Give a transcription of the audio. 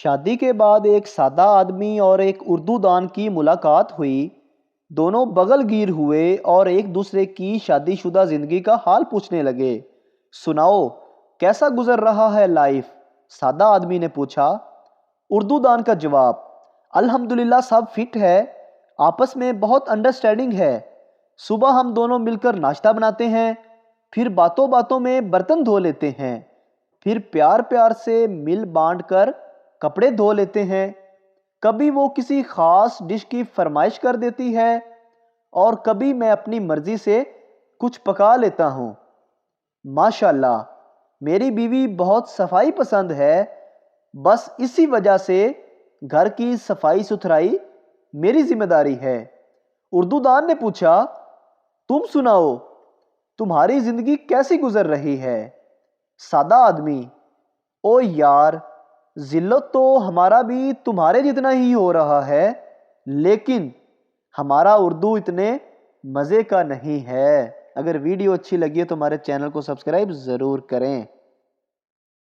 शादी के बाद एक सादा आदमी और एक उर्दू दान की मुलाकात हुई। दोनों बगलगीर हुए और एक दूसरे की शादीशुदा जिंदगी का हाल पूछने लगे। सुनाओ, कैसा गुजर रहा है लाइफ? सादा आदमी ने पूछा। उर्दू दान का जवाब, अल्हम्दुलिल्लाह सब फिट है, आपस में बहुत अंडरस्टैंडिंग है। सुबह हम दोनों मिलकर नाश्ता बनाते हैं, फिर बातों बातों में बर्तन धो लेते हैं, फिर प्यार प्यार से मिल बांट कर कपड़े धो लेते हैं। कभी वो किसी खास डिश की फरमाइश कर देती है और कभी मैं अपनी मर्जी से कुछ पका लेता हूँ। माशाल्लाह, मेरी बीवी बहुत सफाई पसंद है। बस इसी वजह से घर की सफाई सुथराई मेरी जिम्मेदारी है। उर्दू दान ने पूछा, तुम सुनाओ, तुम्हारी जिंदगी कैसी गुजर रही है? सादा आदमी, ओ यार, जिल्लत तो हमारा भी तुम्हारे जितना ही हो रहा है, लेकिन हमारा उर्दू इतने मज़े का नहीं है। अगर वीडियो अच्छी लगी है तो हमारे चैनल को सब्सक्राइब ज़रूर करें।